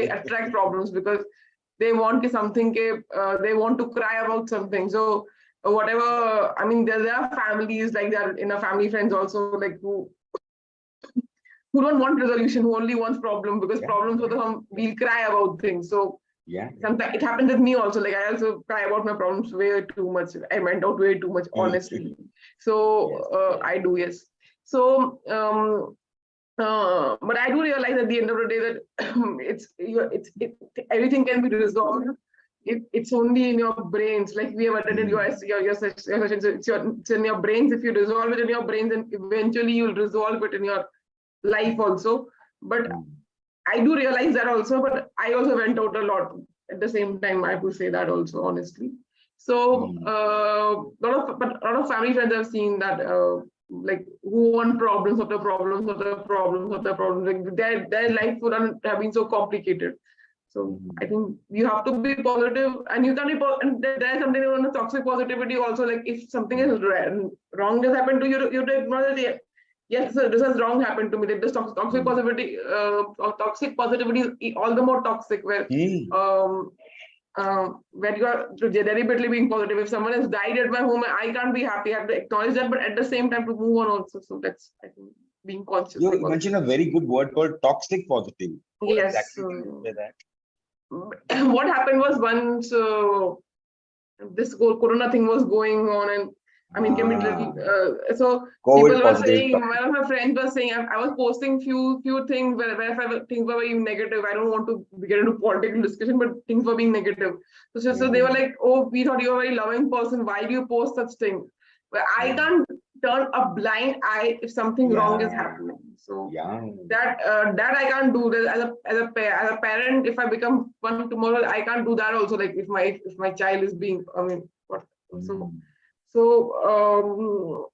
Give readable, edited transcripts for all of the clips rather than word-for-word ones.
they attract problems because they want something, they want to cry about something. So whatever, I mean, there are families like that in our family friends also, like who don't want resolution, who only wants problem, because problems for them, we'll cry about things. So sometimes it happens with me also. Like I also cry about my problems way too much. I went out way too much, honestly. So I do, yes. So but I do realize at the end of the day that everything can be resolved. It's only in your brains. Like we have attended your sessions. It's in your brains. If you resolve it in your brains, then eventually you'll resolve it in your life also. But I do realize that also. But I also went out a lot at the same time. I have to say that also, honestly. So a lot of family friends have seen that. Like who want problems after problems after problems after problems. Like their life would have been so complicated. So I think you have to be positive, and you can be. And there's something on the toxic positivity also. Like if something is wrong has happened to you, you acknowledge it. Yes, this has wrong happened to me. This toxic positivity is all the more toxic. Where you are deliberately being positive. If someone has died at my home, I can't be happy. I have to acknowledge that, but at the same time to move on also. So that's, I think, being conscious. You mentioned a very good word called toxic positivity. What exactly do you say that? What happened was once this whole Corona thing was going on, and I mean, so COVID people were saying, one of my friends was saying, I was posting few things where things were being negative. I don't want to get into political discussion, but things were being negative. So they were like, oh, we thought you're a very loving person. Why do you post such things? But I can't turn a blind eye if something wrong is happening. So that I can't do. As a parent, if I become one tomorrow, I can't do that also. Like if my child is being, I mean, what? So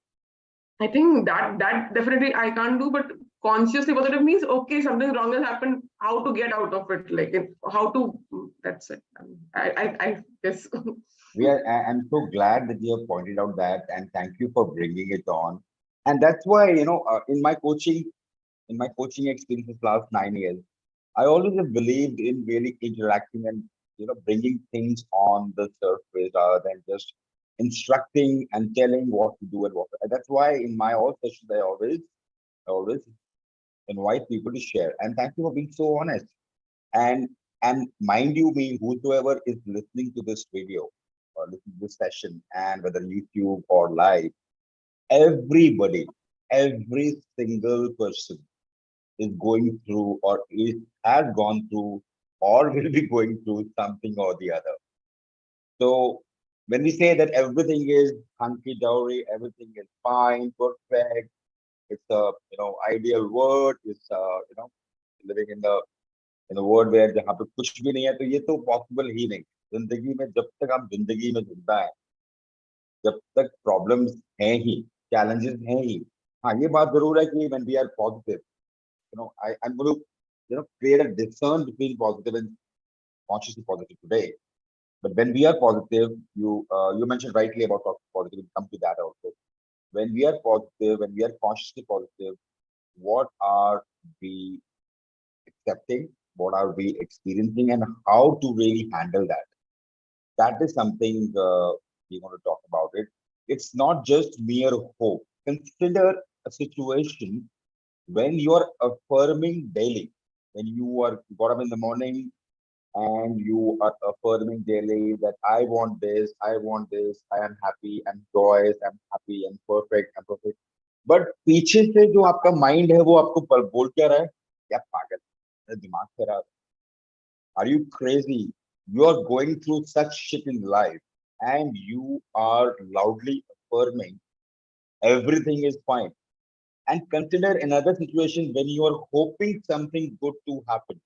I think that definitely I can't do, but consciously positive means, okay, something wrong has happened, how to get out of it, like how to, that's it. I guess. I'm so glad that you have pointed out that, and thank you for bringing it on. And that's why, in my coaching experiences last 9 years, I always have believed in really interacting and, bringing things on the surface rather than just instructing and telling what to do and what. That's why in my all sessions, I always invite people to share. And thank you for being so honest. And mind you, me, whosoever is listening to this video or listening to this session, and whether YouTube or live, everybody, every single person is going through has gone through or will be going through something or the other. So when we say that everything is hunky-dory, everything is fine, perfect, it's a ideal word, it's living in the world where जहाँ पे कुछ भी नहीं है, तो ये तो possible ही नहीं. जिंदगी में जब तक हम जिंदगी में जिंदा है, जब तक problems हैं ही, challenges हैं ही. हाँ, ये बात जरूर है कि when we are positive, I'm going to create a discern between positive and consciously positive today. But when we are positive, you mentioned rightly about positive. We'll come to that also. When we are positive, when we are consciously positive, what are we accepting? What are we experiencing, and how to really handle that? That is something we want to talk about it. It's not just mere hope. Consider a situation when you are affirming daily, when you are got up in the morning and you are affirming daily that I want this, I am happy, I'm joyous, I'm happy, I'm perfect, I'm perfect. But पीछे से जो आपका mind है वो आपको बोल क्या रहा है? क्या पागल, तेरा दिमाग खराब है. Are you crazy? You are going through such shit in life and you are loudly affirming everything is fine. And consider another situation when you are hoping something good to happen.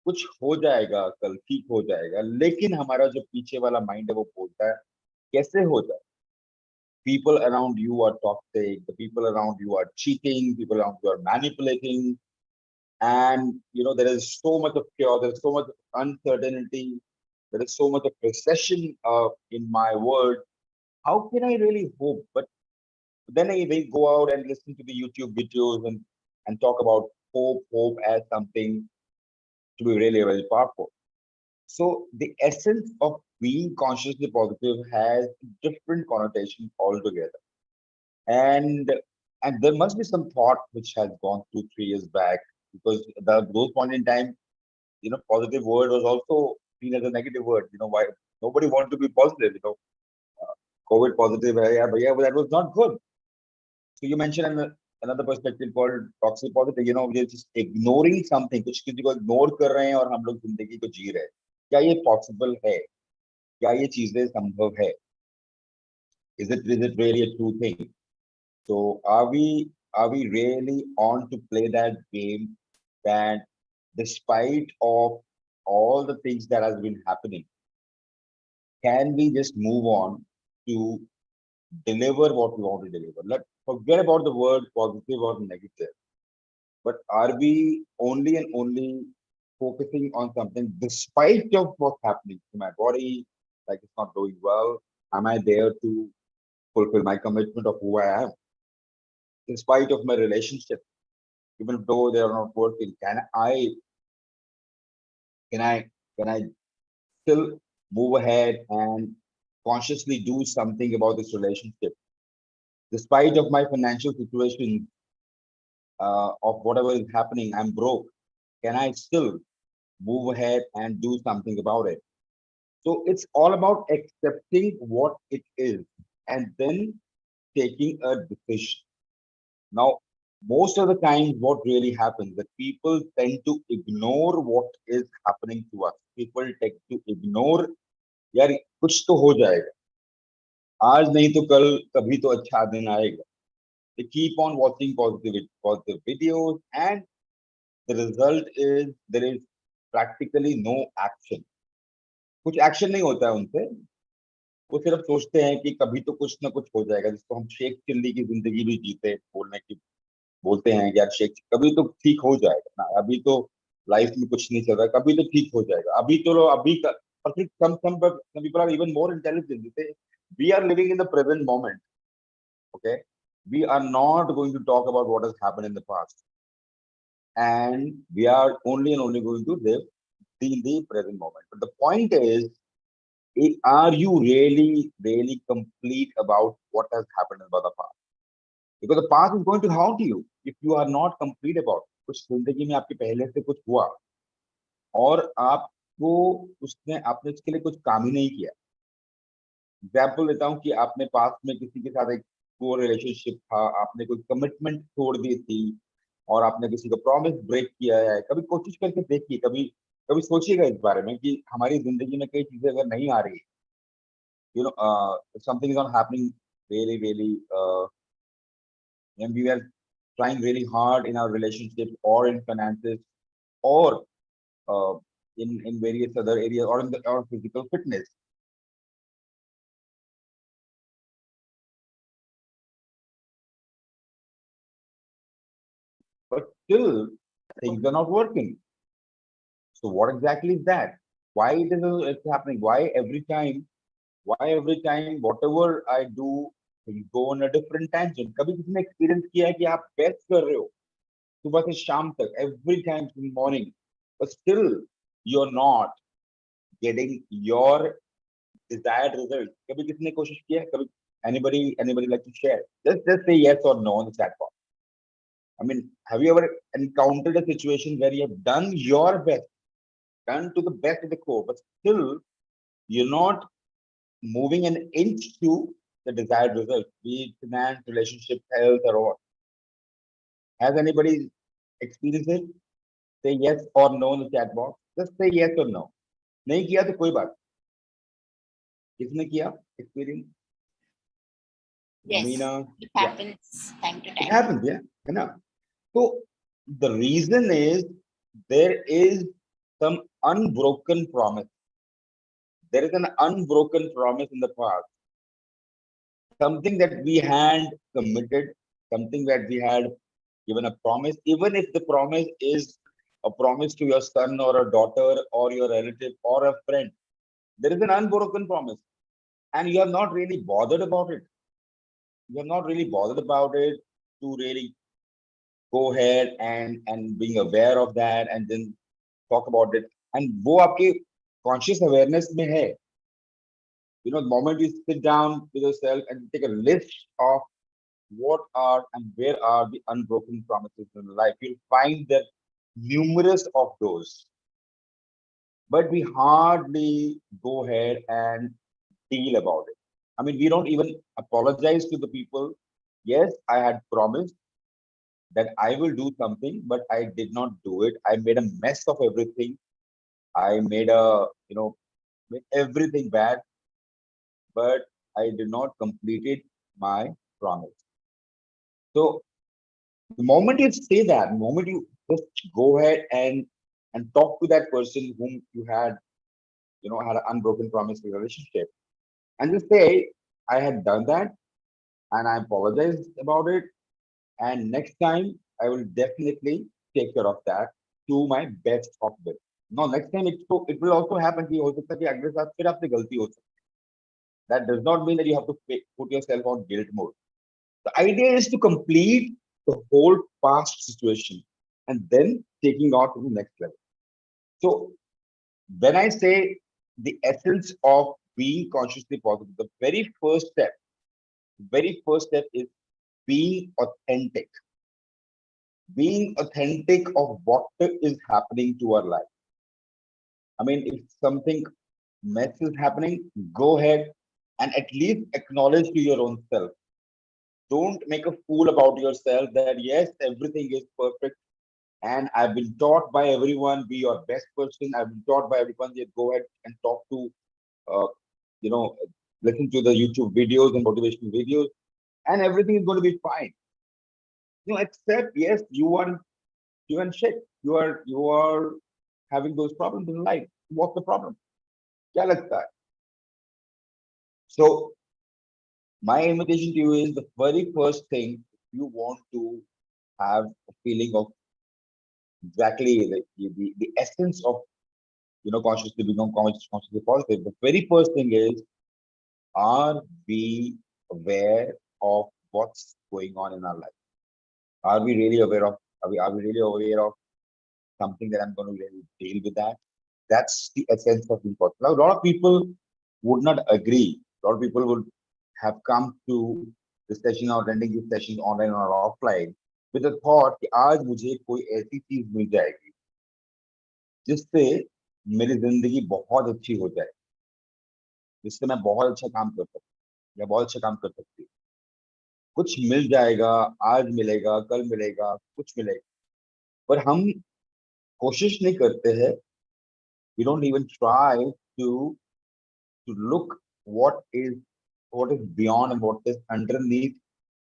कुछ हो जाएगा कल, ठीक हो जाएगा, लेकिन हमारा जो पीछे वाला माइंड है वो बोलता है कैसे हो जाए. People around you are toxic, the people around you are cheating, people around you are manipulating, and there is so much of chaos, there is so much uncertainty, there is so much of recession in my world. How can I really hope? But then I will go out and listen to the YouTube videos and talk about hope as something to be really very powerful. So the essence of being consciously positive has different connotations altogether. And there must be some thought which has gone 2, 3 years back, because those point in time, positive word was also seen as a negative word. Why nobody wanted to be positive, COVID positive, yeah, but yeah, but that was not good. So you mentioned another perspective called toxic positive. We're just ignoring something, कुछ किसी को ignore कर रहे हैं और हम लोग जिंदगी को जी रहे हैं. क्या ये possible है? क्या ये चीजें संभव है? Is it really a true thing? So are we really on to play that game, that despite of all the things that has been happening, can we just move on to deliver what we want to deliver? Let's forget about the word positive or negative, but are we only and only focusing on something despite of what's happening to my body, like it's not doing well? Am I there to fulfill my commitment of who I am? In spite of my relationship, even though they are not working, can I can I still move ahead and consciously do something about this relationship? Despite of my financial situation, of whatever is happening, I'm broke. Can I still move ahead and do something about it? So it's all about accepting what it is and then taking a decision. Now, most of the time, what really happens that people tend to ignore what is happening to us. People tend to ignore, यार कुछ तो हो जाएगा. आज नहीं तो कल कभी तो अच्छा दिन आएगा. They keep on watching positive videos, and the result is there is practically no action. कुछ एक्शन नहीं होता है उनसे. वो सिर्फ सोचते हैं कि कभी तो कुछ ना कुछ हो जाएगा, जिसको हम शेख चिल्ली की जिंदगी भी जीते बोलते हैं कि यार शेख कभी तो ठीक हो जाएगा ना, अभी तो लाइफ में कुछ नहीं चल रहा, कभी तो ठीक हो जाएगा, अभी तो लो अभी का. और फिर some people are even more intelligent. They say we are living in the present moment. Okay, we are not going to talk about what has happened in the past, and we are only and only going to live in the present moment. But the point is, are you really complete about what has happened in the past? Because the past is going to haunt you if you are not complete about it. कुछ जिंदगी में आपके पहले से कुछ हुआ और आपको आपने उसके लिए कुछ काम ही नहीं किया. एग्जाम्पल देता हूँ कि आपने पास्ट में किसी के साथ एक पोर रिलेशनशिप था, आपने कोई कमिटमेंट छोड़ दी थी और आपने किसी को प्रॉमिस ब्रेक किया है. कभी कोशिश करके देखिए, कभी कभी सोचिएगा इस बारे में कि हमारी जिंदगी में कई चीजें अगर नहीं आ रही, something is not happening really when we are trying really hard in our relationships or in finances or in various other areas or in our physical fitness. But still, things are not working. So what exactly is that? Why it is it's happening? Why every time whatever I do, things go on a different tangent. कभी किसी ने experience किया है कि आप best कर रहे हो सुबह से शाम तक, every time in the morning, but still you're not getting your desired result. कभी किसी ने कोशिश किया है? कभी anybody like to share? Just say yes or no on the chat box. I mean, have you ever encountered a situation where you have done your best, done to the best of the core, but still you're not moving an inch to the desired result, be it finance, relationship, health, or what? Has anybody experienced it? Say yes or no in the chat box. Just say yes or no. नहीं किया तो कोई बात. किसने किया experience? Yes, Meena, it happens time to time. it happens, yeah. So the reason is there is some unbroken promise. There is an unbroken promise in the past. Something that we had committed, something that we had given a promise, even if the promise is a promise to your son or a daughter or your relative or a friend, there is an unbroken promise, and you have not really bothered about it. You have not really bothered about it to really go ahead and being aware of that and then talk about it. And वो आपके conscious awareness में है. You know, the moment you sit down with yourself and take a list of what are and where are the unbroken promises in life, you'll find that numerous of those. But we hardly go ahead and deal about it. I mean, we don't even apologize to the people. Yes, I had promised that I will do something, but I did not do it. I made a mess of everything. I made made everything bad, but I did not complete my promise. So the moment you say that, the moment you just go ahead and talk to that person whom you had, had an unbroken promise relationship, and just say, I had done that and I apologize about it. And next time I will definitely take care of that to my best of it. No, next time it will also happen कि हो सकता है कि अगले साल फिर आपसे गलती हो सकती है. That does not mean that you have to put yourself on guilt mode. The idea is to complete the whole past situation and then taking out to the next level. So when I say the essence of being consciously positive, the very first step is being authentic. Being authentic of what is happening to our life. I mean, if something mess is happening, go ahead and at least acknowledge to your own self. Don't make a fool about yourself that yes, everything is perfect. And I've been taught by everyone, be your best person. I've been taught by everyone, just go ahead and talk to, uh, you know, listen to the YouTube videos and motivational videos, and everything is going to be fine. Except yes, you are shit. You are having those problems in life. What's the problem? क्या लगता है? So my invitation to you is the very first thing, if you want to have a feeling of exactly the essence of consciously become consciously positive. The very first thing is, are we aware of what's going on in our life? Are we really aware of are we really aware of something that I'm going to really deal with that? That's the essence of being positive. Now, a lot of people would not agree. A lot of people would have come to the session or attending this session online or offline with the thought कि आज मुझे कोई ऐसी चीज मिल जाएगी जिससे मेरी जिंदगी बहुत अच्छी हो जाए, जिससे मैं बहुत अच्छा काम कर सकूं या बहुत अच्छा काम कर सकती हूँ. कुछ मिल जाएगा, आज मिलेगा, कल मिलेगा, कुछ मिलेगा, पर हम कोशिश नहीं करते हैं. We don't even try to look what is beyond and what is underneath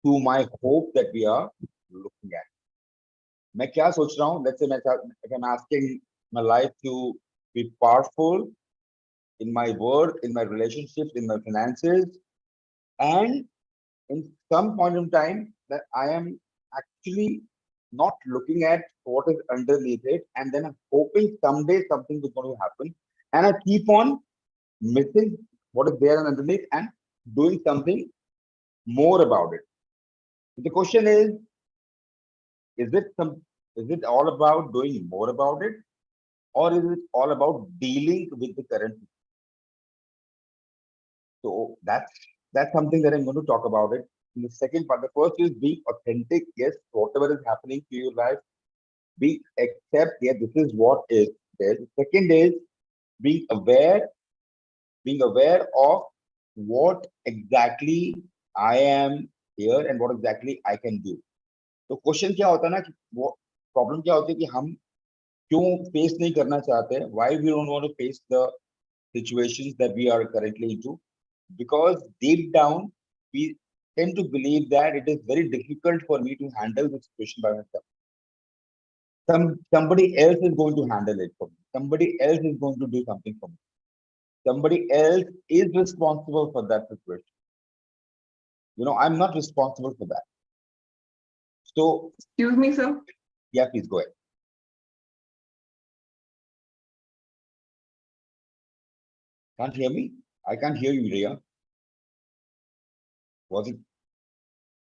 to my hope that we are looking at. मैं क्या सोच रहा हूँ? Let's say if I'm asking my life to be powerful in my work, in my relationships, in my finances, and in some point in time that I am actually not looking at what is underneath it, and then I'm hoping someday something is going to happen, and I keep on missing what is there underneath and doing something more about it. The question is it all about doing more about it, or is it all about dealing with the current? So that's something that I'm going to talk about it. In the second part, the first is being authentic. Yes, whatever is happening to your life, be accept. Yeah, this is what is there. The second is being aware of what exactly I am here and what exactly I can do. तो question क्या होता है ना कि वो problem क्या होती है कि हम क्यों फेस नहीं करना चाहते? Why we don't want to face the situations that we are currently into? Because deep down we tend to believe that it is very difficult for me to handle the situation by myself. Somebody else is going to handle it for me. Somebody else is going to do something for me. Somebody else is responsible for that situation. I'm not responsible for that. So, Excuse me, sir. yeah, please go ahead. Can't hear me? I can't hear you, Ria.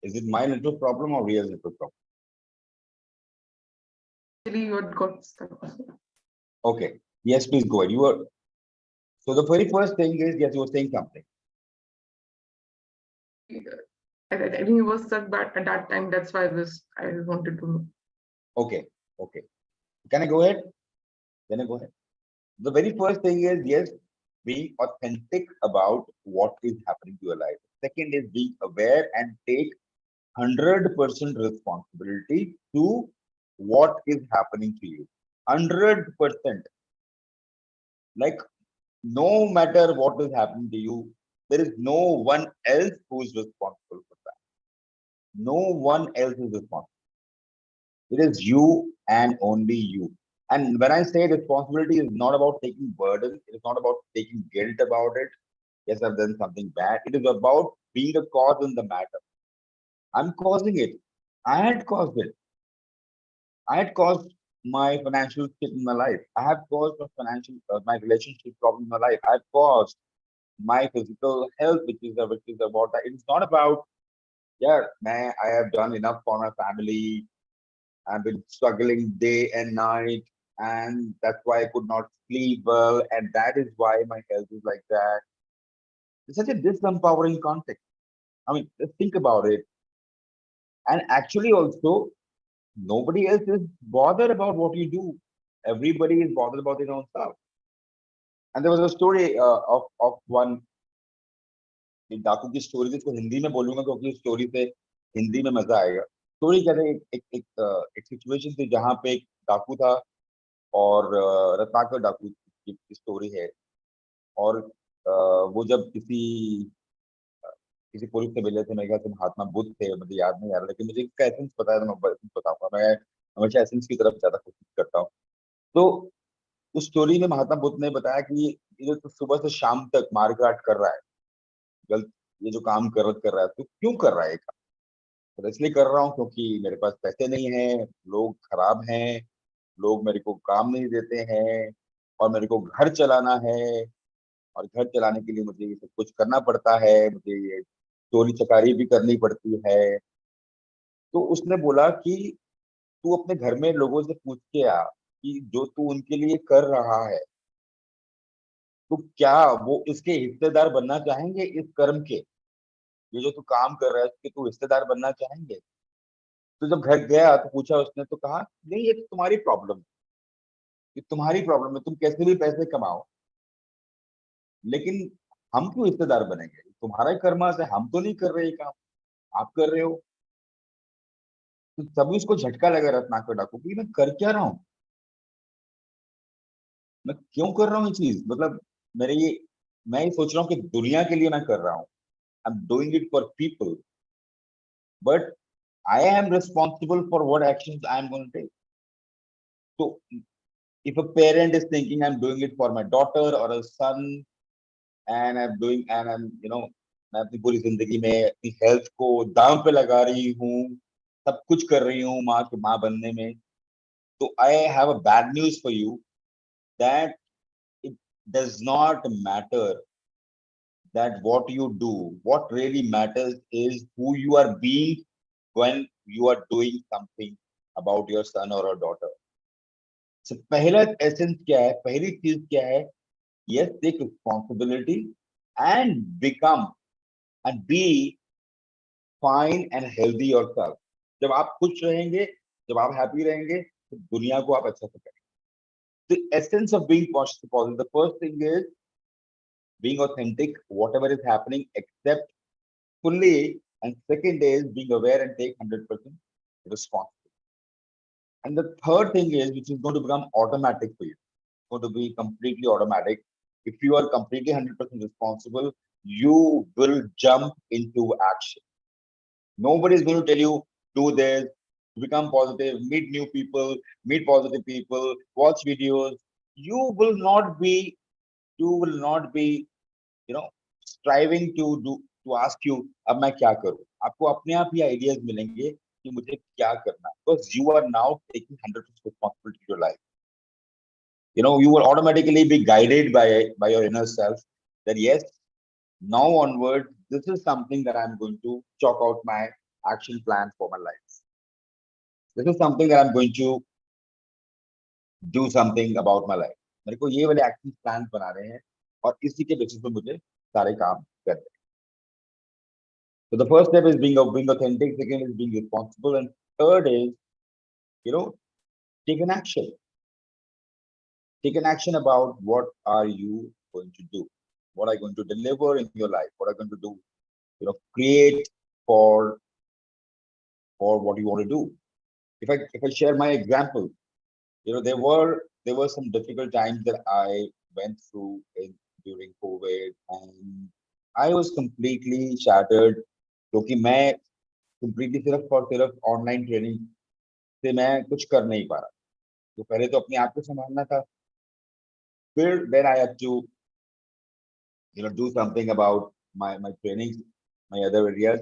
Is it my network problem or Ria's network problem? Actually, you had got stuck. Okay. Yes, please go ahead. You were so the very first thing is yes, you were saying something. I think it was stuck back at that time. That's why I wanted to know. Okay. Okay. Can I go ahead? Can I go ahead? The very first thing is yes, being authentic about what is happening to your life. Second is being aware and take 100% responsibility to what is happening to you. 100%. Like no matter what is happening to you, there is no one else who is responsible for that. No one else is responsible. It is you and only you. And when I say responsibility is not about taking burden, it is not about taking guilt about it. Yes, I've done something bad. It is about being a cause in the matter. I'm causing it. I had caused it. I had caused my financial shit in my life. I have caused my relationship problem in my life. I've caused my physical health, which is about that. It's not about, yeah, man, I have done enough for my family. I've been struggling day and night, and that's why I could not sleep well, and that is why my health is like that. It's such a disempowering context. I mean, just think about it. And actually, also, nobody else is bothered about what you do. Everybody is bothered about their own stuff. And there was a story of one डाकू की story जिसको हिंदी में बोलूंगा क्योंकि story से हिंदी में मजा आएगा स्टोरी कहते हैं एक सिचुएशन थी जहाँ पे एक डाकू था और रत्नाकर डाकू की स्टोरी है और वो जब किसी पुलिस से मिले थे मेरे ख्याल से महात्मा बुद्ध थे मुझे याद नहीं आ रहा लेकिन मुझे इसका एसेंस पता है तो मैं एसेंस बताऊंगा मैं हमेशा एसेंस की तरफ ज्यादा कोशिश करता हूँ तो उस स्टोरी में महात्मा बुद्ध ने बताया कि ये तो सुबह से शाम तक मारकाट कर रहा है गलत ये जो काम कर रहा है तो क्यों कर रहा है ये काम तो इसलिए कर रहा हूँ क्योंकि मेरे पास पैसे नहीं है लोग खराब हैं लोग मेरे को काम नहीं देते हैं और मेरे को घर चलाना है और घर चलाने के लिए मुझे ये सब कुछ करना पड़ता है मुझे ये चोरी चकारी भी करनी पड़ती है तो उसने बोला कि तू अपने घर में लोगों से पूछ के आ कि जो तू उनके लिए कर रहा है तो क्या वो इसके हिस्सेदार बनना चाहेंगे इस कर्म के ये जो तू काम कर रहा है उसके तू हिस्सेदार बनना चाहेंगे तो जब घर गया तो पूछा उसने तो कहा नहीं ये तो तुम्हारी प्रॉब्लम है ये तुम्हारी प्रॉब्लम है तुम कैसे भी पैसे कमाओ लेकिन हम क्यों हिस्सेदार बनेंगे तुम्हारा ही कर्मा से हम तो नहीं कर रहे ये काम आप कर रहे हो तो तभी उसको झटका लगा रत्नाकर डाकू कि मैं कर क्या रहा हूँ मैं क्यों कर रहा हूँ ये चीज मतलब मेरे ये मैं ये सोच रहा हूँ कि दुनिया के लिए मैं कर रहा हूँ I am doing it for people but I am responsible for what actions I am going to take. So if a parent is thinking I'm doing it for my daughter or a son and I'm मैं अपनी पूरी जिंदगी में अपनी health को दांव पे लगा रही हूँ सब कुछ कर रही हूँ माँ बनने में तो I have a bad news for you that it does not matter that what you do what really matters is who you are being when you are doing something about your son or a daughter. So पहला essence क्या है पहली चीज क्या है yes take responsibility and become and be fine and healthy yourself. जब आप खुश रहेंगे जब आप हैप्पी रहेंगे तो दुनिया को आप अच्छा से करेंगे. The essence of being positive, the first thing is being authentic, whatever is happening, accept fully, and second is being aware and take 100% responsibility. And the third thing is, which is going to become automatic for you, going to be completely automatic. If you are completely 100% responsible, you will jump into action. Nobody is going to tell you, do this, become positive, meet positive people, watch videos. You will not be, striving to ask you, अब मैं क्या करूं? आपको अपने आप ही ideas मिलेंगे कि मुझे क्या करना है. Because you are now taking 100% responsibility for your life. You will automatically be guided by your inner self that yes, now onward, this is something that I'm going to chalk out my action plan for my life. This is something that I'm going to do something about my life. मेरे को ये वाले action plan बनाने हैं और इसी के basis पे मुझे सारे काम करने हैं. So the first step is being authentic, second is being responsible, and third is, you know, take an action. Take an action about what are you going to do, what are you going to deliver in your life, what are you going to do, create for what you want to do. If I share my example, there were some difficult times that I went through during COVID, and I was completely shattered क्योंकि मैं completely सिर्फ और सिर्फ online training से मैं कुछ कर नहीं पा रहा. तो पहले तो अपने आप को संभालना था. फिर then I had to do something about my trainings, my other areas.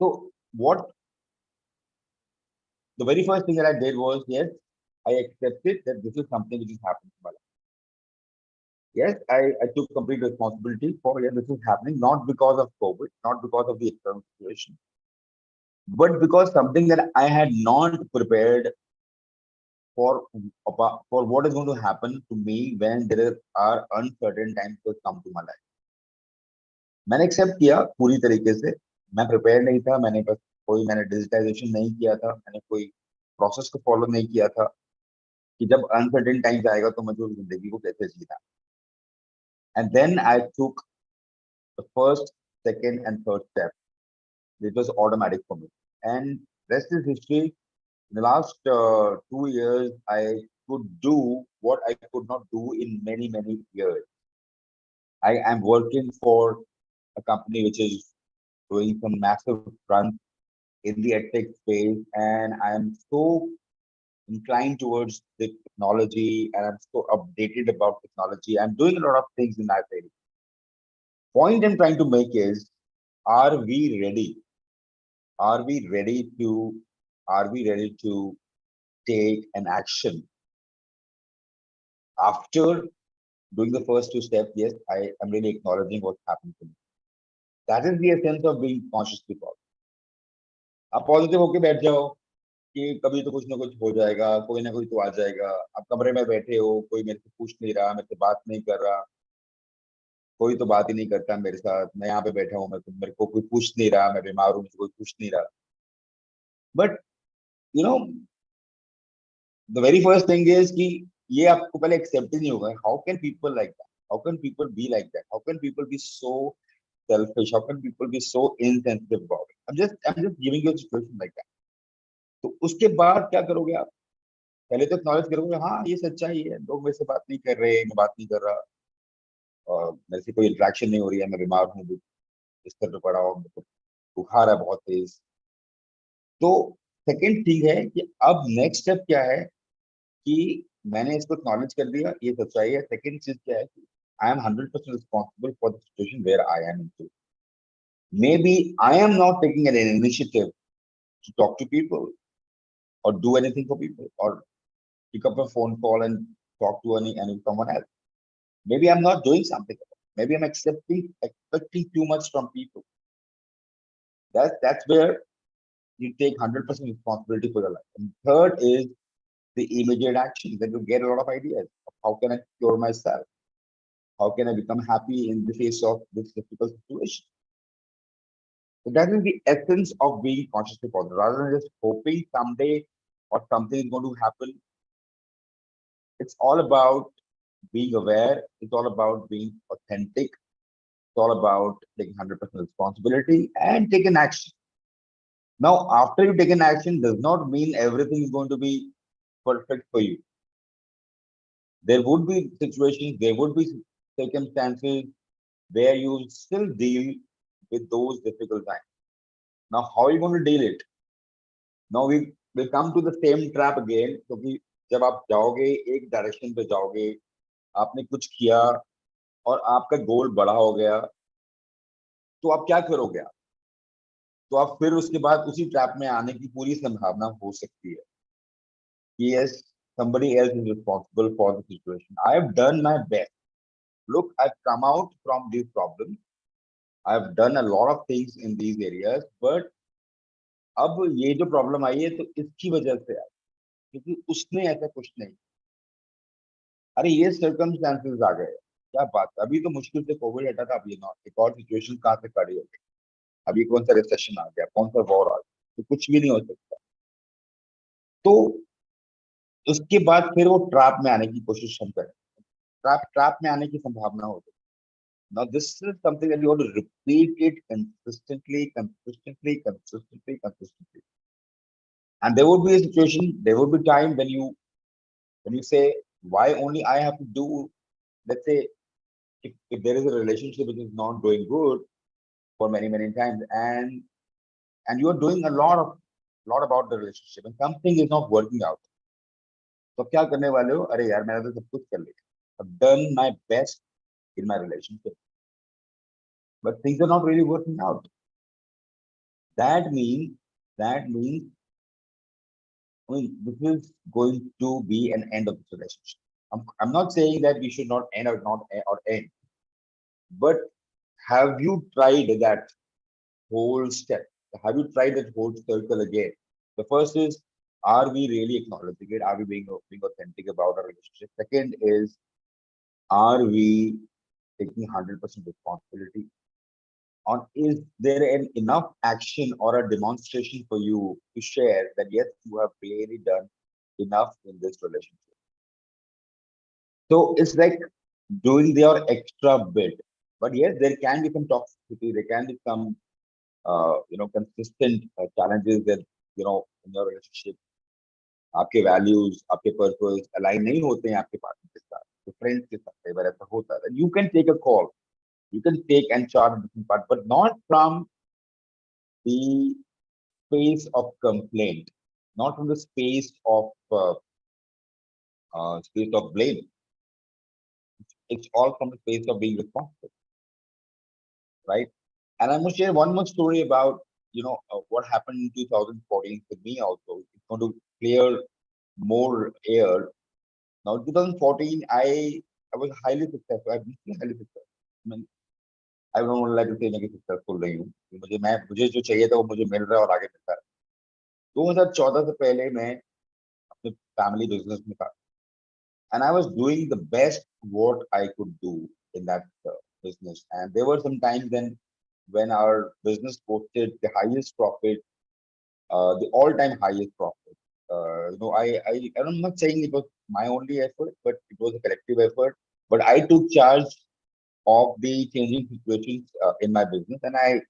So what the very first thing that I did was, yes, I accepted that this is something which is happening in my life. Yes, I took complete responsibility for, yes, this is happening not because of COVID, not because of the external situation, but because something that I had not prepared for for what is going to happen to me when there are uncertain times that come to my life. मैंने accept किया पूरी तरीके से. मैं prepare नहीं था. मैंने digitisation नहीं किया था. मैंने कोई प्रोसेस को फॉलो नहीं किया था कि जब अनसर्टेन टाइम्स आएगा तो मुझे जिंदगी को कैसे जीना. And then I took the first, second and third step. It was automatic for me and rest is history. In the last 2 years, I could do what I could not do in many years. I am working for a company which is doing some massive runs in the edtech space, and I am so inclined towards the technology, and I'm so updated about technology. I'm doing a lot of things in that area. Point I'm trying to make is, are we ready? Are we ready to take an action after doing the first two steps? Yes, I am really acknowledging what's happening to me. That is the essence of being consciously positive. आप positive होके बैठ जाओ कि कभी तो कुछ ना कुछ हो जाएगा, कोई ना कोई तो आ जाएगा. आप कमरे में बैठे हो, कोई मेरे से पूछ नहीं रहा, मेरे से बात नहीं कर रहा, कोई तो बात ही नहीं करता मेरे साथ. मैं यहाँ पे बैठा हूँ, मेरे को कोई पूछ नहीं रहा, मैं बीमार हूँ, मुझे कोई पूछ नहीं रहा. But you know the very first thing is कि ये आपको पहले एक्सेप्ट ही नहीं होगा. How can people like that? How can people be like that? How can people be so selfish? How can people be so insensitive about it? I'm just giving you a situation like that. तो उसके बाद क्या करोगे आप? पहले तो acknowledge करोगे, हाँ ये सच्चाई है, लोग मेरे से बात नहीं कर रहे, मैं बात नहीं कर रहा, और मेरे से कोई इंटरेक्शन नहीं हो रही है, मैं बीमार हूँ, बिस्तर पे पड़ा हूँ, बुखार है बहुत तेज. तो सेकेंड थिंग है कि अब नेक्स्ट स्टेप क्या है कि मैंने इसको एक्नॉलेज कर दिया, ये सच्चाई है. सेकेंड चीज क्या है कि I am 100% responsible for the situation where I am in. Maybe I am not taking an initiative to talk to people or do anything for people or pick up a phone call and talk to someone else. Maybe I'm not doing something. Maybe I'm expecting too much from people. That's where you take 100% responsibility for your life. And third is the immediate action. Then you get a lot of ideas of how can I cure myself? How can I become happy in the face of this difficult situation? So that is the essence of being consciously positive, rather than just hoping someday or something is going to happen. It's all about being aware. It's all about being authentic. It's all about taking 100% responsibility and taking action. Now, after you take an action, does not mean everything is going to be perfect for you. There would be situations, there would be circumstances where you still deal with those difficult times. Now, how are you going to deal it? Now we come to the same trap again. क्योंकि जब आप जाओगे एक direction पे जाओगे, आपने कुछ किया और आपका गोल बड़ा हो गया, तो आप क्या करोगे? आप तो आप फिर उसके बाद उसी ट्रैप में आने की पूरी संभावना हो सकती है कि yes, somebody else is responsible for the situation. I have done my best. Look, I've come out from these problems. I've done a lot of things in these areas, but अब ये जो प्रॉब्लम आई है तो इसकी वजह से आई, क्योंकि उसने ऐसा कुछ नहीं. अरे ये सर्कमस्टांसेस आ गए, क्या बात, अभी तो मुश्किल से कोविड हटा था, अभी ना एक और सिचुएशन कहाँ से खड़ी हो गई, अभी कौन सा रिसेशन आ गया, कौन सा वॉर आ गया, तो कुछ भी नहीं हो सकता। तो उसके बाद फिर वो ट्रैप में आने की कोशिश हम करें, ट्रैप में आने की संभावना होती है। Now this is something that you have to repeat it consistently. And there would be a situation, there would be time when you say, why only I have to do, let's say, if there is a relationship which is not doing good for many times, and you are doing a lot about the relationship and something is not working out. तो क्या करने वाले हो, अरे यार मैंने तो सब कुछ कर लिया, I've done my best in my relationship, but things are not really working out. That means that means I mean, this is going to be an end of this relationship. I'm not saying that we should not end or not or end, but have you tried that whole step? Have you tried that whole circle again? The first is, are we really acknowledging it? Are we being authentic about our relationship? Second is, are we taking 100% responsibility? On is there an enough action or a demonstration for you to share that yes, you have really done enough in this relationship? So it's like doing their extra bit. But yes, there can be some toxicity, there can be some consistent challenges that in your relationship, आपके values, आपके purpose align नहीं होते हैं आपके partner के साथ, तो friends के साथ कई बार ऐसा होता है. You can take a call, you can take and chart a different part, but not from the space of complaint, not from the space of blame. It's all from the space of being responsible, right? And I'm going to share one more story about what happened in 2014 with me also. It's going to clear more air. Now, in 2014, I was highly successful. I've been highly successful. I mean, I don't like to say मैं successful नहीं हूँ. मुझे जो चाहिए था वो मुझे मिल रहा है और आगे मिलता है. 2014 से पहले मैं अपने फैमिली बिजनेस में था, and I was doing the best what I could do in that business. And there were some times when our business posted the highest profit, the all-time highest profit. I'm not saying it was my only effort, but it was a collective effort. But I took charge of the changing situations in my business, and I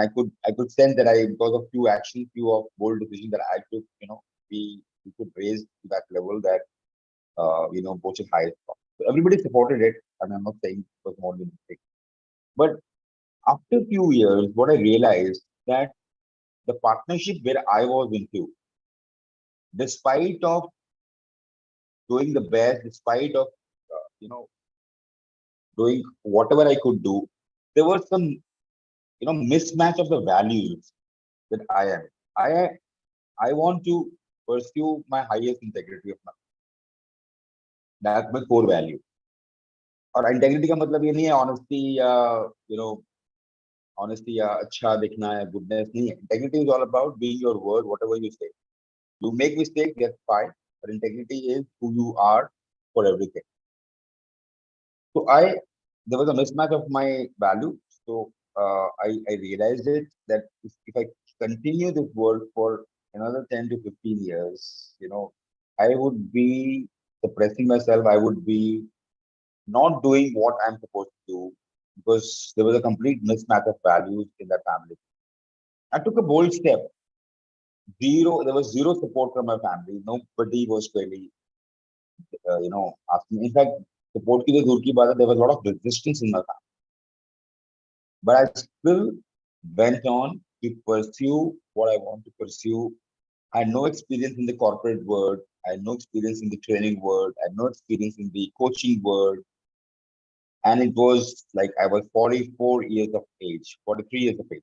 could sense that because of few actions, few of bold decisions that I took, we could raise to that level that posted highest profit. So everybody supported it, and I'm not saying it was only mistake. But after a few years, what I realized that the partnership where I was into, despite of doing the best, despite of doing whatever I could do, there was some mismatch of the values that I am. I want to pursue my highest integrity of my. That's my core value. और integrity का मतलब ये नहीं है honesty या honesty या अच्छा दिखना है, goodness नहीं है. Integrity is all about being your word, whatever you say. You make mistake, that's fine, but integrity is who you are for everything. So there was a mismatch of my value. So I realized it that if I continue this work for another 10 to 15 years, I would be suppressing myself. I would be not doing what I'm supposed to do because there was a complete mismatch of values in that family. I took a bold step. There was zero support from my family. Nobody was really, asking. In fact, support ki to dur ki baat hai, there was a lot of resistance in my family. But I still went on to pursue what I want to pursue. I had no experience in the corporate world. I had no experience in the training world. I had no experience in the coaching world. And it was like I was 44 years of age, 43 years of age,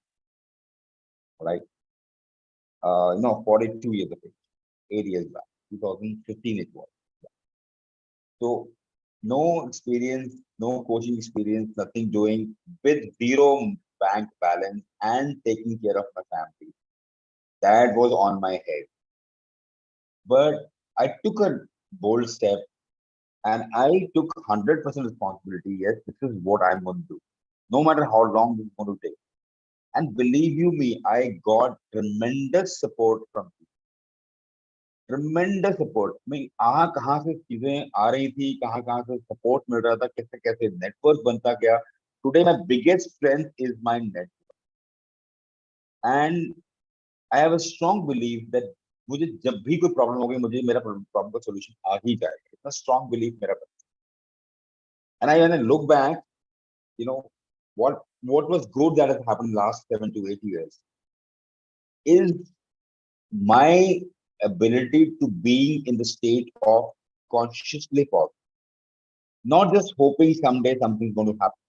right? 42 years of age, 8 years back, 2015 it was. So no experience, no coaching experience, nothing doing, with zero bank balance and taking care of my family. That was on my head. But I took a bold step And I took 100% responsibility. Yes, this is what I'm going to do, no matter how long it's going to take. And believe you me, I got tremendous support from people. Tremendous support. I mean, कहाँ से चीजें आ रही थी, कहाँ से support मिल रहा था, कैसे कैसे network बनता गया. Today, my biggest strength is my network. And I have a strong belief that मुझे जब भी कोई problem होगी, मुझे मेरा problem का solution आ ही जाएगा. इतना strong belief मेरा. And when I look back, you know, what was good that has happened last 7 to 8 years is my ability to being in the state of consciously positive, not just hoping someday something's going to happen.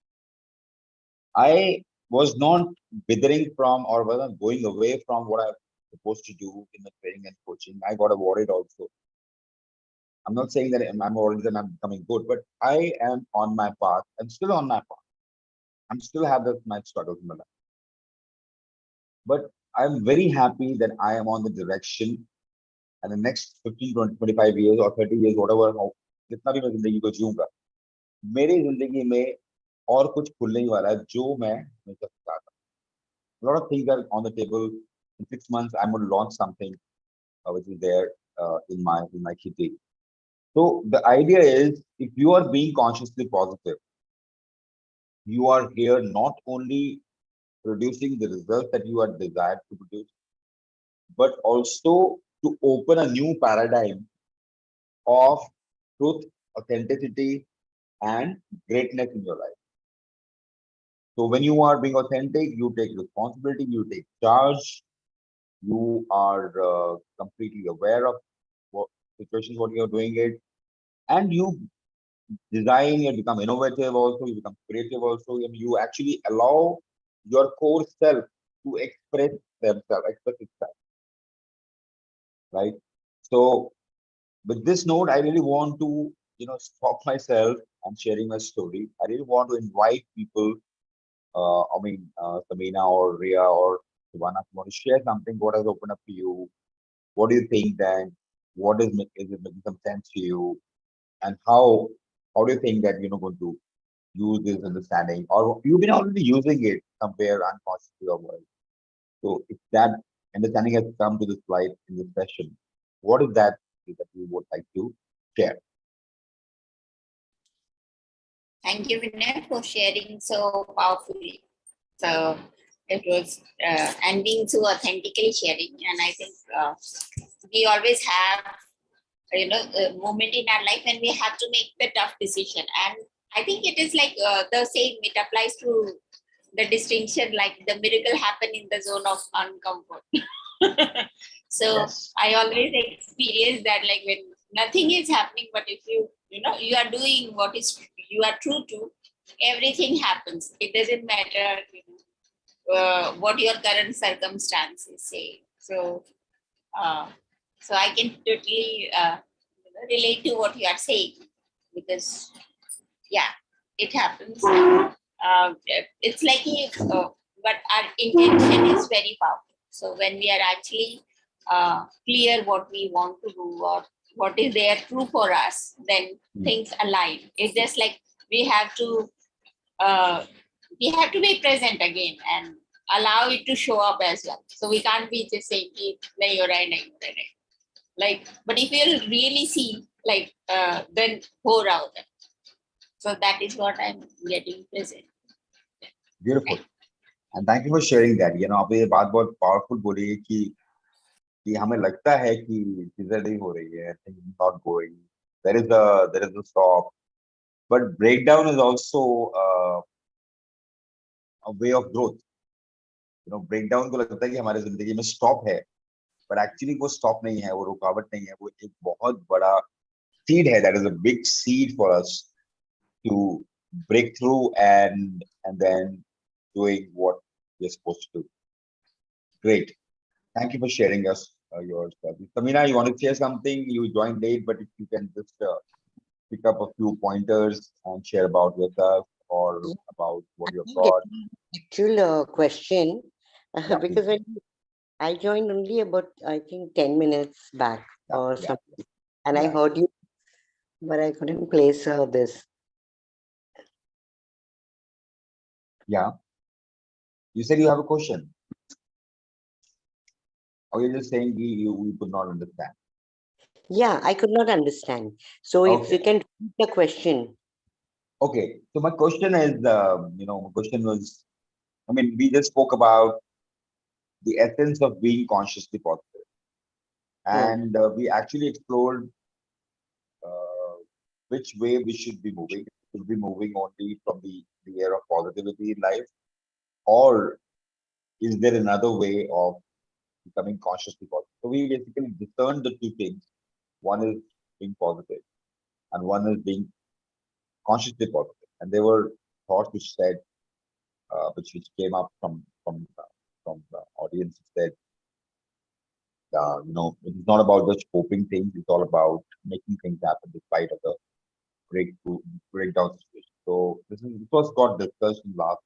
I was not withering from or was not going away from what I'm supposed to do in the training and coaching. I got worried also. I'm not saying that I'm worried that I'm becoming good, but I am on my path. I'm still on my path. I'm still have my struggles in my life. But I'm very happy that I am on the direction and the next 15, 20, 25 years or 30 years, whatever, जितना भी मैं जिंदगी को जीऊंगा, मेरी जिंदगी में और कुछ खुलने ही वाला है जो मैं हमेशा चाहता हूँ. A lot of things are on the table. In 6 months, I'm going to launch something which is there in my kitty. So the idea is, if you are being consciously positive, you are here not only producing the results that you are desired to produce, but also to open a new paradigm of truth, authenticity, and greatness in your life. So when you are being authentic, you take responsibility, you take charge, you are completely aware of what situations, what you're doing it, and you design, you become innovative also, you become creative also, and you actually allow your core self to express themselves, express itself, right? So with this note, I really want to, stop myself and sharing my story. I really want to invite people, Samina or Ria or Savannah, want to share something, what has opened up to you, what do you think then, is it making some sense to you, and how do you think that you're going to use this understanding, or you've been already using it somewhere unconsciously or well. So if that understanding has come to this light in this session, what is that you would like to share? Thank you, Vinay, for sharing so powerfully. So it was, and being so authentically sharing. And I think we always have, a moment in our life when we have to make the tough decision. And I think it is like the same, it applies to the distinction, like the miracle happen in the zone of uncomfort. So Yes. I always experience that, like when nothing is happening, but if you you are doing what is you are true to, everything happens. It doesn't matter what your current circumstances say. So so I can totally relate to what you are saying, because yeah, it happens. It's like but our intention is very powerful. So when we are actually clear what we want to do or what is there true for us, then things align. It's just like we have to be present again and allow it to show up as well. So we can't be just saying, "Nahi ho raha hai, nahi ho raha hai." Like, but if you really see, like, then ho raha hota hai. So that is what I'm getting present. Beautiful. And thank you for sharing that. आपने ये बात बहुत powerful बोली है कि हमें लगता है कि चीजें नहीं हो रही है, things not going. There is a stop. But breakdown is also a way of growth. Breakdown को लगता है कि हमारी जिंदगी में stop है, but actually वो stop नहीं है, वो रुकावट नहीं है, वो एक बहुत बड़ा seed है. That is a big seed for us to break through and then doing what we're supposed to do. Great. Thank you for sharing us your stuff. Tamina, you want to share something? You joined late, but if you can just pick up a few pointers and share about yourself or about what you've got. Actual question, Yeah, because when I joined only about, I think, 10 minutes back Yeah, or yeah, something, and I yeah. heard you but I couldn't place this. Yeah. You said you have a question. Or you're just saying you could not understand. Yeah, I could not understand. So if you Okay. can repeat the question. Okay. So my question is, my question was, I mean, we just spoke about the essence of being consciously positive, Hmm. and we actually explored uh, which way we should be moving. Should be moving only from the air of positivity in life, or is there another way of becoming consciously positive? So we basically discern the two things. One is being positive, and one is being consciously positive. And there were thoughts which said, which came up from the audience said, it's not about just hoping things; it's all about making things happen despite of the breakthrough breakdown situation. So this was got discussed in last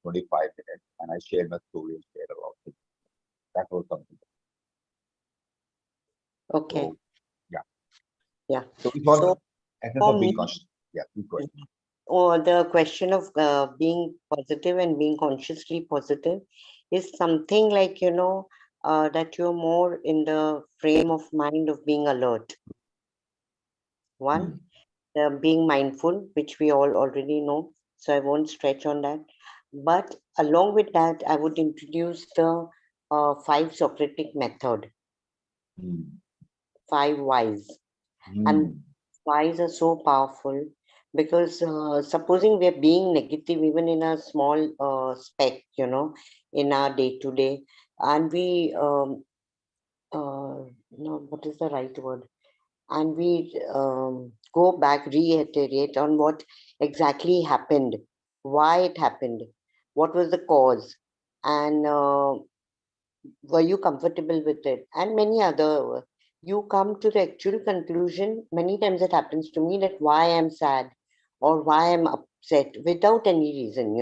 25 minutes, and I shared my story and shared about it. That was something. Okay. So yeah. Yeah. So it's So all essence for of me, being conscious. Yeah, please go ahead. or the question of being positive and being consciously positive is something like, that you're more in the frame of mind of being alert. One, Hmm. being mindful, which we all already know. So I won't stretch on that. But along with that, I would introduce the five Socratic method, Hmm. five whys. And Hmm. whys are so powerful because supposing we're being negative even in a small speck, in our day to day, and we, no, what is the right word? And we go back, reiterate on what exactly happened, why it happened, what was the cause, and were you comfortable with it, and many other. You come to the actual conclusion. Many times it happens to me that why I'm sad or why I'm upset without any reason,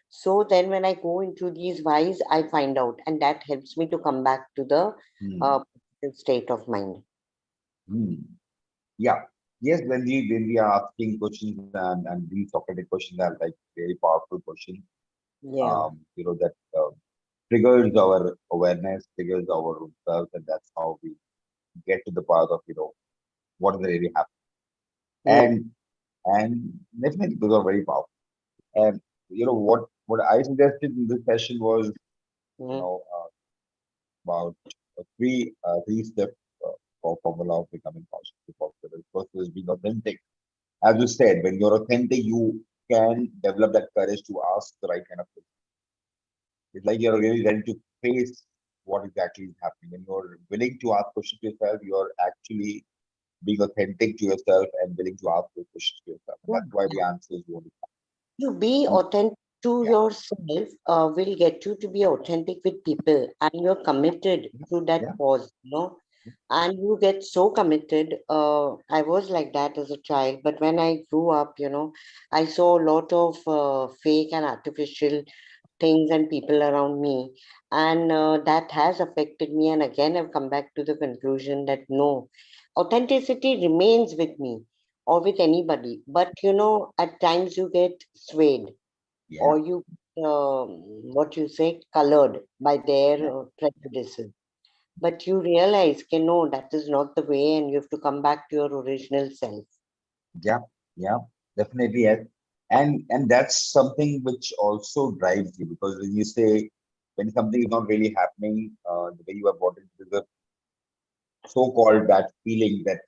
So then when I go into these whys, I find out, and that helps me to come back to the Hmm. state of mind. Hmm. Yeah. Yes, when we are asking questions and these Socratic questions are like very powerful questions. Yeah. That triggers our awareness, triggers our own self, and that's how we get to the path of what is really happening. Hmm. And definitely those are very powerful. And what I suggested in this session was you Hmm. know uh, about three steps for formula of becoming consciously positive. First is being authentic. As you said, when you're authentic, you can develop that courage to ask the right kind of question. It's like you're really ready to face what exactly is happening. When you're willing to ask questions to yourself, you're actually being authentic to yourself and willing to ask those questions to yourself. And that's why the answers won't You be come. authentic to Yeah, yourself will get you to be authentic with people, and you're committed yeah, to that yeah. cause, and you get so committed. I was like that as a child, but when I grew up, I saw a lot of fake and artificial things and people around me, and that has affected me. And again, I've come back to the conclusion that no, authenticity remains with me or with anybody, but at times you get swayed, Yeah, or you what you say, colored by their yeah, prejudices, but you realize no, that is not the way, and you have to come back to your original self. yeah, yeah. Definitely, yes. And that's something which also drives you because when you say when something is not really happening, the way you have brought it, there's a so-called that feeling that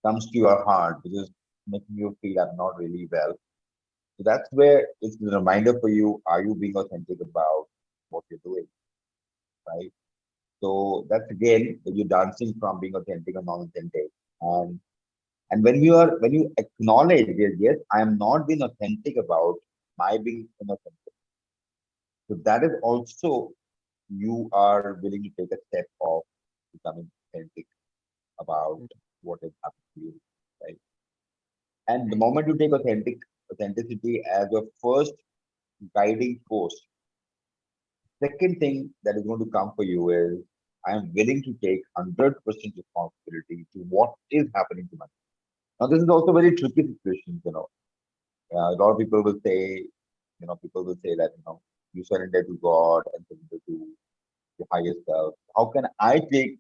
comes to your heart, which is making you feel I'm not really well. So that's where it's a reminder for you, are you being authentic about what you're doing, right? So that's again, you're dancing from being authentic or non-authentic. And and when you acknowledge this, yes, I am not being authentic about my being inauthentic. So that is also you are willing to take a step of becoming authentic about what is happening to you, right? And the moment you take authenticity as your first guiding force, second thing that is going to come for you is I am willing to take 100% responsibility to what is happening to myself. Now, this is also very tricky situation, you know. A lot of people will say, people will say that, you surrender to God and surrender to the higher self. How can I take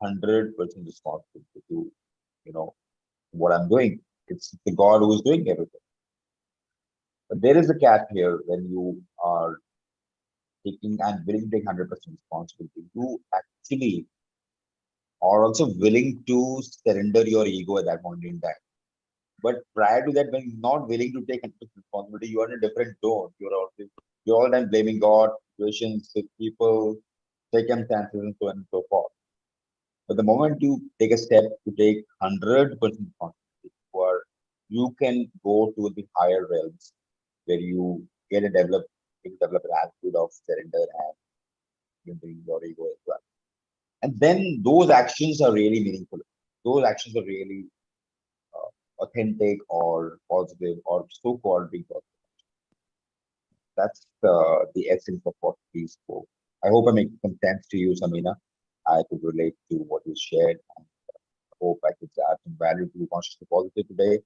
100% responsibility to, you know, what I'm doing? It's the God who is doing everything. But there is a catch here when you are taking and willing to take 100% responsibility. You actually are also willing to surrender your ego at that point in time. But prior to that, when you're not willing to take 100% responsibility, you are in a different tone. You're all time blaming God, situations, people, circumstances, and so on and so forth. But the moment you take a step to take 100% responsibility, you can go to the higher realms where you get a develop an attitude of surrender and bring your ego as well. And then those actions are really meaningful. Those actions are really authentic or positive or so-called being positive. That's the essence of what we spoke. I hope I make some sense to you, Samina. I could relate to what you shared. And I hope I could add some value to Consciously Positive today.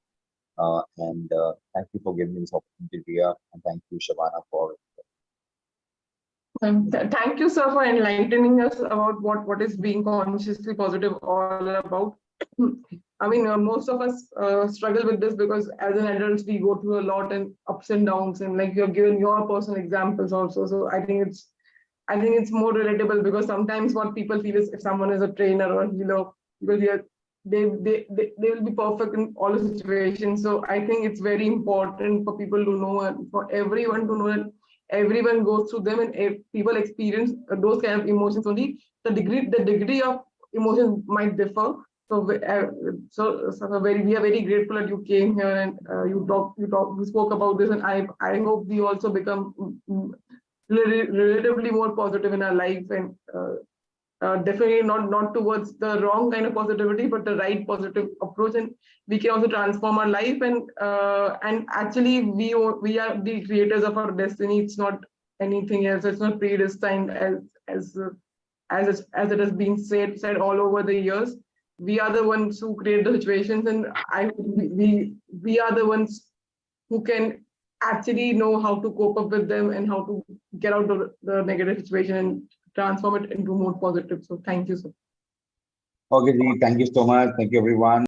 And thank you for giving me this opportunity, Ria. And thank you, Shabana, for Thank you, sir, for enlightening us about what is being consciously positive all about. I mean, most of us struggle with this because as an adult, we go through a lot and ups and downs, and like you have given your personal examples also. So I think it's more relatable because sometimes what people feel is if someone is a trainer or a healer, because they will be perfect in all the situations. So I think it's very important for people to know and for everyone to know that everyone goes through them and people experience those kind of emotions only. The degree of emotions might differ. So we are very grateful that you came here and you spoke about this, and I hope we also become relatively more positive in our life, and definitely not towards the wrong kind of positivity, but the right positive approach, and we can also transform our life, and actually we are the creators of our destiny. It's not anything else. It's not predestined as it has been said all over the years. We are the ones who create the situations, and we are the ones who can actually know how to cope up with them and how to get out of the negative situation and transform it into more positive. So thank you, sir. Okay, Ji, thank you so much. Thank you, everyone.